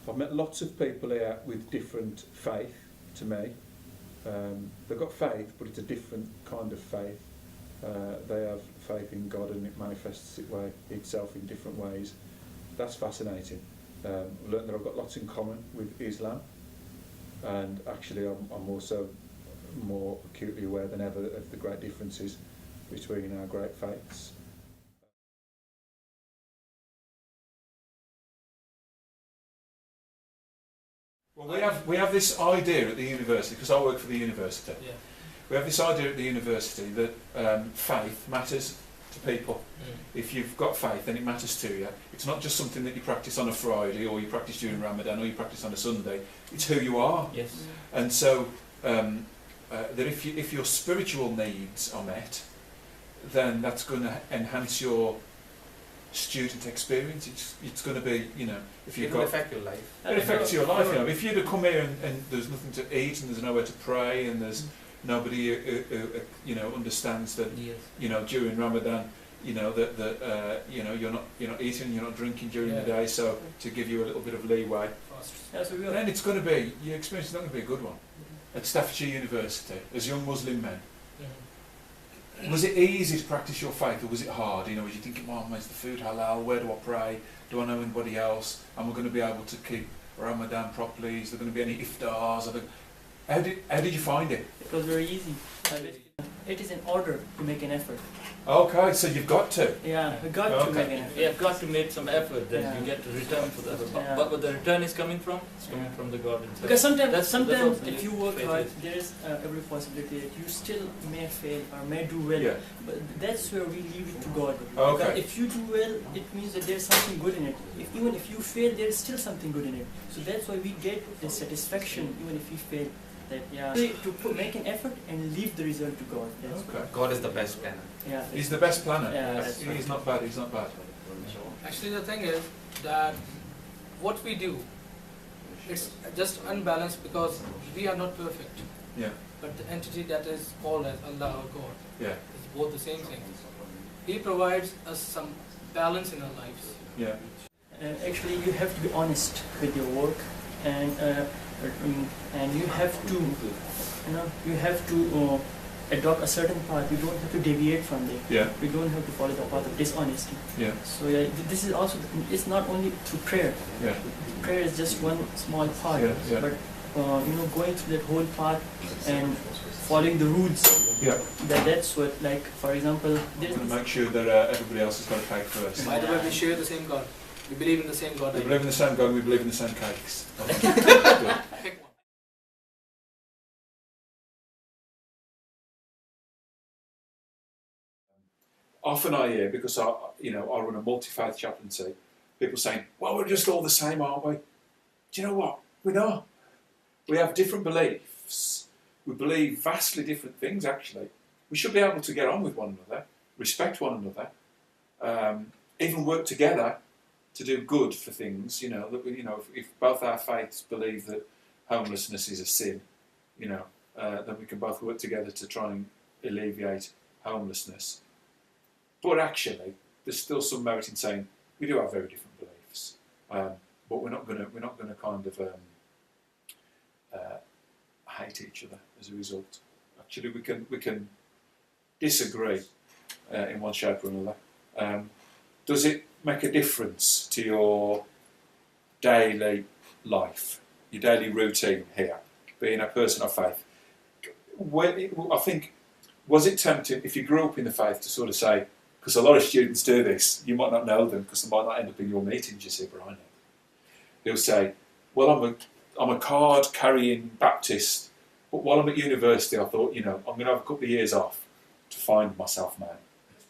I've met lots of people here with different faith to me. They've got faith, but it's a different kind of faith. They have faith in God and it manifests itself in different ways. That's fascinating. I've learned that I've got lots in common with Islam, and actually I'm also more acutely aware than ever of the great differences between our great faiths. Well, we have this idea at the university, because I work for the university. Yeah. We have this idea at the university that faith matters to people. If you've got faith, then it matters to you. It's not just something that you practice on a Friday, or you practice during Ramadan, or you practice on a Sunday. It's who you are. Yes. And so that if your spiritual needs are met, then that's going to enhance your student experience. It's going to be, if you've got... affect your life. It affects your life, If you'd have come here and there's nothing to eat and there's nowhere to pray and there's nobody who understands that, during Ramadan, that you're not eating, you're not drinking during the day, so to give you a little bit of leeway. Then it's going to be, your experience is not going to be a good one. At Staffordshire University, as young Muslim men, was it easy to practice your faith, or was it hard? Was you thinking, is the food halal? Where do I pray? Do I know anybody else? Am I going to be able to keep Ramadan properly? Is there going to be any iftars? How did you find it? It was very easy. It is an order to make an effort. Okay, so you've got to. Yeah, we got to make an effort. You have got to make some effort, then you get to return for that. Yeah. But the return is coming from? It's coming from the God himself. Because sometimes that's if you work hard, there is every possibility that you still may fail or may do well. Yeah. But that's where we leave it to God. Okay. Because if you do well, it means that there's something good in it. Even if you fail, there's still something good in it. So that's why we get the satisfaction even if we fail. To make an effort and leave the result to God. God is the best planner. Yeah, He's the best planner. Yeah, He's not bad. Actually, the thing is that what we do, it's just unbalanced because we are not perfect. Yeah. But the entity that is called as Allah or God Yeah. is both the same thing. He provides us some balance in our lives. Yeah. Actually, you have to be honest with your work, and you have to adopt a certain path. You don't have to deviate from it. Yeah. You don't have to follow the path of dishonesty. Yeah. So this is also, it's not only through prayer. Yeah. Prayer is just one small part. Yeah. But going through that whole path and following the rules. Yeah. That's what, like, for example, We're going to make sure that everybody else has got to pay first. By the way, we share the same God. We believe in the same God. We believe in the same God. We believe in the same cakes. Pick one. Often I hear, because I run a multi-faith chaplaincy, people saying, well, we're just all the same, aren't we? Do you know what? We're not. We have different beliefs. We believe vastly different things, actually. We should be able to get on with one another, respect one another, even work together to do good for things, that we, if both our faiths believe that homelessness is a sin, then we can both work together to try and alleviate homelessness. But actually, there's still some merit in saying we do have very different beliefs, but we're not going to kind of hate each other as a result. Actually, we can disagree in one shape or another. Does it make a difference to your daily life, your daily routine here, being a person of faith? I think, was it tempting, if you grew up in the faith, to sort of say, because a lot of students do this, you might not know them because they might not end up in your meetings, you see, Brian. They'll say, well, I'm a card-carrying Baptist, but while I'm at university I thought, I'm going to have a couple of years off to find myself, man.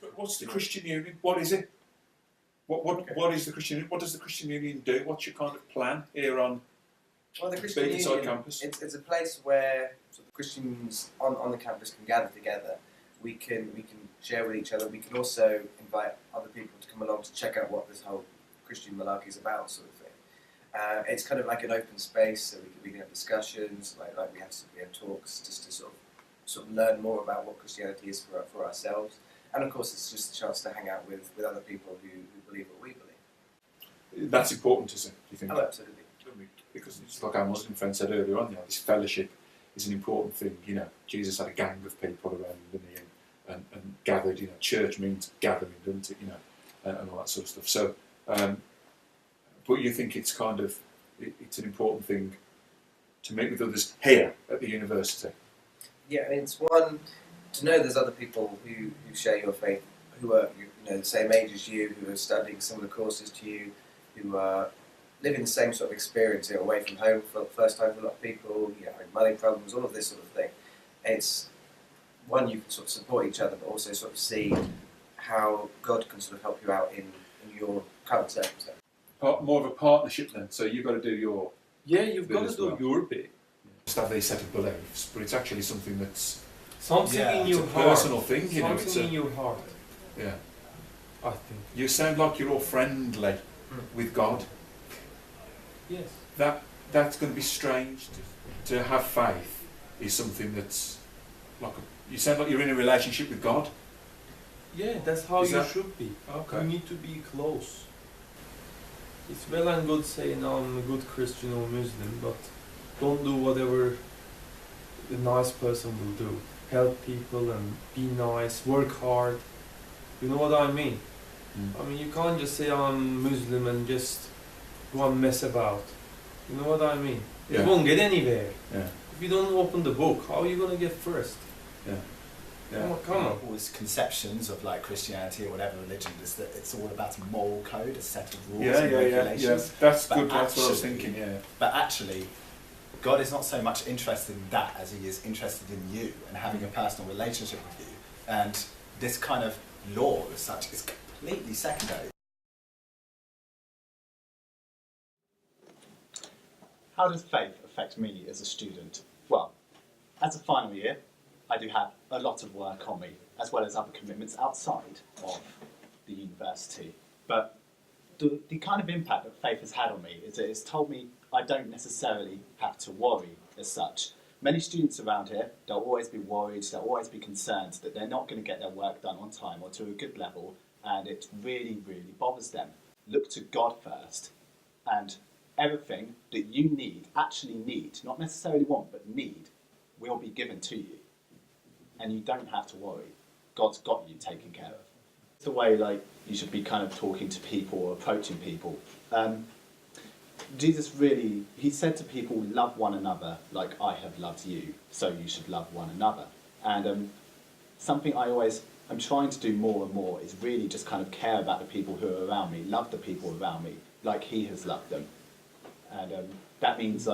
But what's the Christian Union? What is it? What is the Christian Union? What does the Christian Union do? What's your kind of plan here on the Christian Union campus? It's a place where sort of Christians on the campus can gather together. We can share with each other. We can also invite other people to come along to check out what this whole Christian malarkey is about, sort of thing. It's kind of like an open space, so we can have discussions, like we have talks, just to sort of learn more about what Christianity is for ourselves. And of course, it's just a chance to hang out with other people who believe what we believe. That's important, isn't it? Do you think? Oh, absolutely. don't we? Because it's like our Muslim friend said earlier on, this fellowship is an important thing. Jesus had a gang of people around him, didn't he? And gathered. Church means gathering, doesn't it? And all that sort of stuff. So, but you think it's kind of it's an important thing to meet with others here at the university. Yeah, I mean, it's one to know there's other people who share your faith, who are the same age as you, who are studying similar courses to you, who are living the same sort of experience, away from home for the first time for a lot of people, having money problems, all of this sort of thing. It's one, you can sort of support each other, but also sort of see how God can sort of help you out in your current circumstance. More of a partnership then. So you've got to do your You've got to as do well. your bit. Just have these set of beliefs, but it's actually something that's Something in it's your a heart. personal thing. Something It's in your heart. yeah. I think. You sound like you're all friendly with God. Yes. That's going to be strange. To have faith is something that's like you sound like you're in a relationship with God. Yeah, that's how Is you that- should be. Okay. You need to be close. It's well and good saying I'm a good Christian or Muslim, but don't do whatever a nice person will do. Help people and be nice, work hard. You know what I mean? I mean, you can't just say I'm Muslim and just go and mess about. You know what I mean? Yeah. You won't get anywhere. Yeah. If you don't open the book, how are you going to get first? Yeah. Come on. All these conceptions of like Christianity or whatever religion is that it's all about a moral code, a set of rules and regulations. That's But good. That's what I was actually- thinking. Yeah. But actually, God is not so much interested in that as he is interested in you and having a personal relationship with you. And this kind of law as such is completely secondary. How does faith affect me as a student? Well, as a final year, I do have a lot of work on me, as well as other commitments outside of the university. But the kind of impact that faith has had on me is that it's told me I don't necessarily have to worry as such. Many students around here, they'll always be worried, they'll always be concerned that they're not going to get their work done on time or to a good level, and it really, really bothers them. Look to God first, and everything that you actually need, not necessarily want, but need, will be given to you. And you don't have to worry. God's got you taken care of. It's the way you should be kind of talking to people or approaching people. Jesus really, he said to people, love one another like I have loved you, so you should love one another. And something I'm trying to do more and more is really just kind of care about the people who are around me, love the people around me like he has loved them. And that means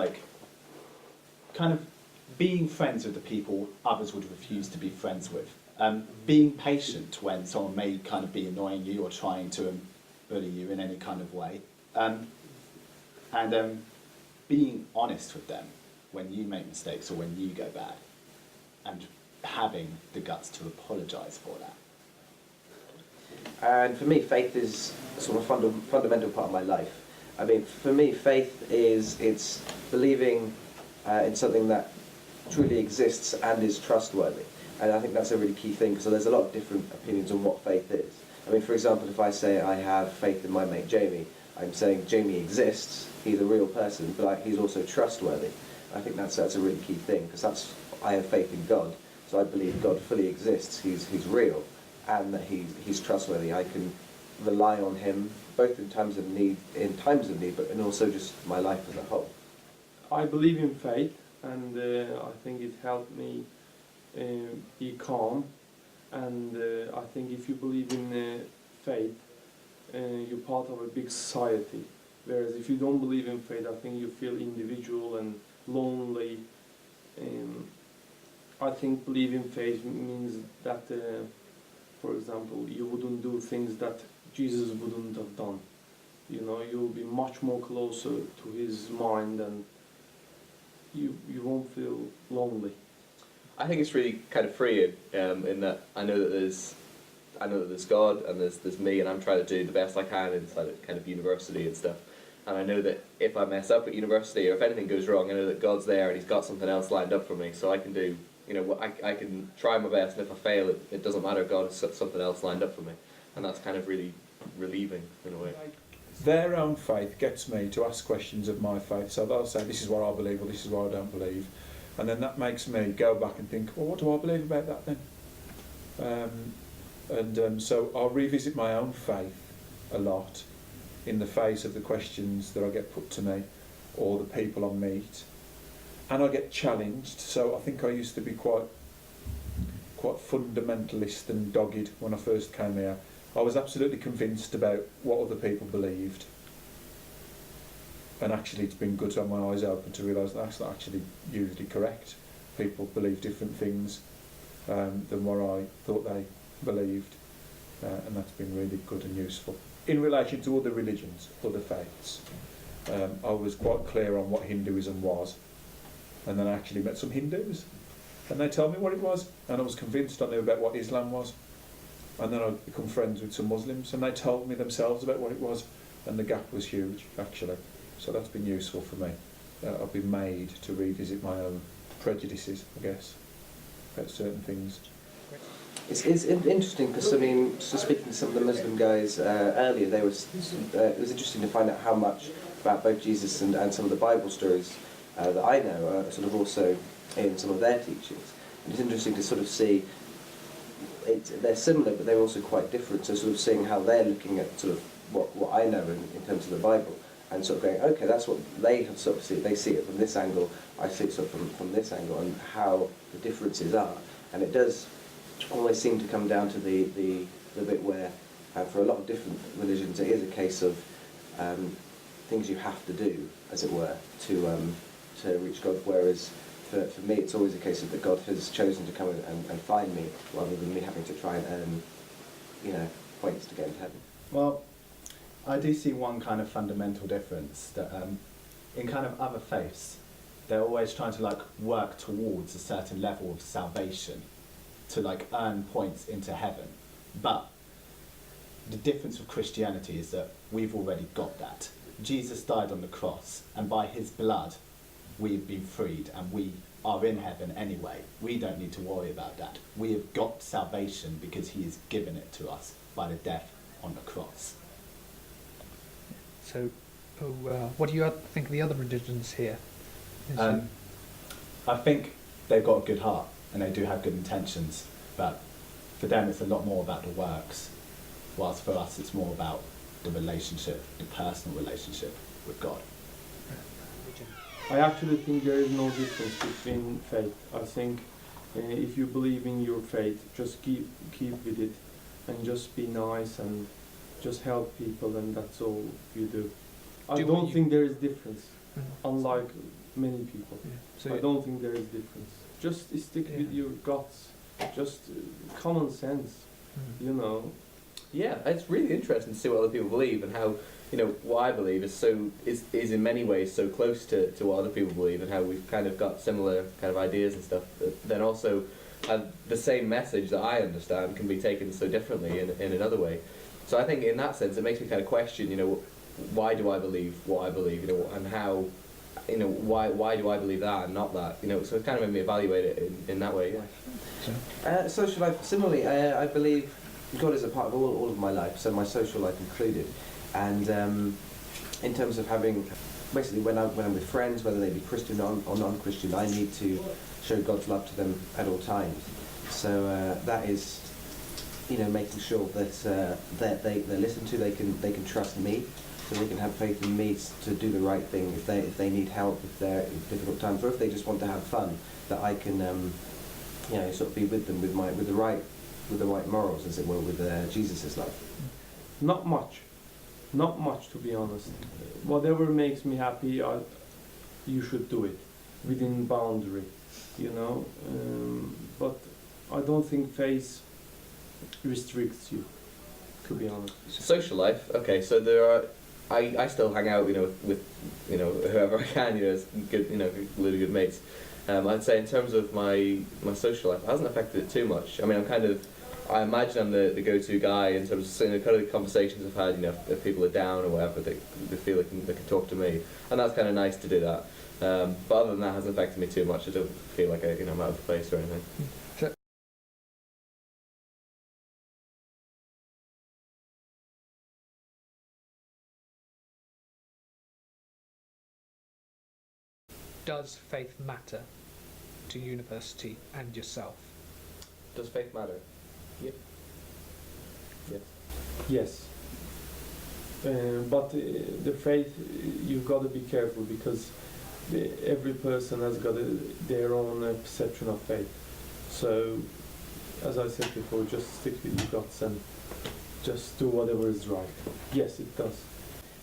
kind of being friends with the people others would refuse to be friends with. Being patient when someone may kind of be annoying you or trying to bully you in any kind of way. And being honest with them when you make mistakes or when you go bad. And having the guts to apologise for that. And for me, faith is a sort of fundamental part of my life. I mean, for me, faith it's believing in something that truly exists and is trustworthy. And I think that's a really key thing. So there's a lot of different opinions on what faith is. I mean, for example, if I say I have faith in my mate Jamie, I'm saying Jamie exists, he's a real person, but he's also trustworthy. I think that's a really key thing, because I have faith in God, so I believe God fully exists, he's real, and that he's trustworthy. I can rely on him both in times of need, but also just my life as a whole. I believe in faith, and I think it helped me be calm. And I think if you believe in faith, you're part of a big society. Whereas if you don't believe in faith, I think you feel individual and lonely. I think believing in faith means that, for example, you wouldn't do things that Jesus wouldn't have done. You know, you'll be much more closer to his mind, and you won't feel lonely. I think it's really kind of freeing in that I know that there's God and there's me, and I'm trying to do the best I can inside of kind of university and stuff. And I know that if I mess up at university or if anything goes wrong, I know that God's there and he's got something else lined up for me, so I can do, I can try my best, and if I fail, it doesn't matter. God has something else lined up for me, and that's kind of really relieving in a way. their own faith gets me to ask questions of my faith. So they'll say, this is what I believe, or this is what I don't believe. And then that makes me go back and think, well, what do I believe about that then? So I'll revisit my own faith a lot in the face of the questions that I get put to me or the people I meet. And I get challenged. So I think I used to be quite fundamentalist and dogged when I first came here. I was absolutely convinced about what other people believed. And actually it's been good to have my eyes open to realise that's not actually usually correct. People believe different things than what I thought they believed. And that's been really good and useful. In relation to other religions, other faiths, I was quite clear on what Hinduism was. And then I actually met some Hindus. And they told me what it was. And I was convinced I knew about what Islam was. And then I'd become friends with some Muslims. And they told me themselves about what it was. And the gap was huge, actually. So that's been useful for me. I've been made to revisit my own prejudices, I guess, about certain things. It's interesting because, I mean, so speaking to some of the Muslim guys earlier, it was interesting to find out how much about both Jesus and some of the Bible stories that I know are sort of also in some of their teachings. And it's interesting to sort of see they're similar, but they're also quite different. So sort of seeing how they're looking at sort of what I know in terms of the Bible, and sort of going, okay, that's what they have sort of see. They see it from this angle. I see it sort of from this angle, and how the differences are. And it does always seem to come down to the bit where, for a lot of different religions, it is a case of things you have to do, as it were, to reach God. Whereas for me, it's always a case of that God has chosen to come and find me, rather than me having to try and earn, points to get into heaven. Well, I do see one kind of fundamental difference, that in kind of other faiths, they're always trying to work towards a certain level of salvation, to earn points into heaven. But the difference with Christianity is that we've already got that. Jesus died on the cross, and by his blood we've been freed, and we are in heaven anyway. We don't need to worry about that. We have got salvation because he has given it to us by the death on the cross. So, what do you think of the other religions here? I think they've got a good heart and they do have good intentions, but for them it's a lot more about the works, whilst for us it's more about the relationship, the personal relationship with God. I actually think there is no difference between faith. I think if you believe in your faith, just keep with it, and just be nice and just help people, and that's all you do. I don't think there is difference, unlike many people. Yeah. So I don't think there is difference. Just stick with your guts, just common sense, Yeah, it's really interesting to see what other people believe, and how what I believe is in many ways so close to what other people believe, and how we've kind of got similar kind of ideas and stuff. But then also, the same message that I understand can be taken so differently in another way. So I think in that sense, it makes me kind of question, why do I believe what I believe, and how, why do I believe that and not that, So it kind of made me evaluate it in that way. Yeah. Social life, similarly, I believe God is a part of all of my life, so my social life included. And in terms of having, basically when I'm with friends, whether they be Christian or non-Christian, I need to show God's love to them at all times. So that is, making sure that they're listened to, they can trust me, so they can have faith in me to do the right thing if they need help, if they're in difficult times, or if they just want to have fun, that I can sort of be with them with the right morals, as it were, with Jesus' life. Not much, to be honest. Whatever makes me happy, you should do it within boundary, but I don't think faith restricts you, to be honest. Social life. Okay, so there are. I still hang out, with whoever I can, as good, really good mates. I'd say in terms of my social life, it hasn't affected it too much. I mean, I imagine I'm the go-to guy in terms of kind of the conversations I've had. If people are down or whatever, they feel they can talk to me, and that's kind of nice to do that. But other than that, it hasn't affected me too much. I don't feel like I'm out of place or anything. does faith matter to university and yourself? Does faith matter? Yep. Yes. Yes. But the faith, you've got to be careful because every person has got their own perception of faith. So, as I said before, just stick with your guts and just do whatever is right. Yes, it does.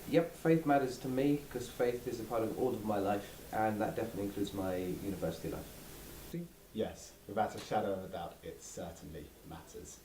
Yep, faith matters to me because faith is a part of all of my life, and that definitely includes my university life. Yes, without a shadow of a doubt, it certainly matters.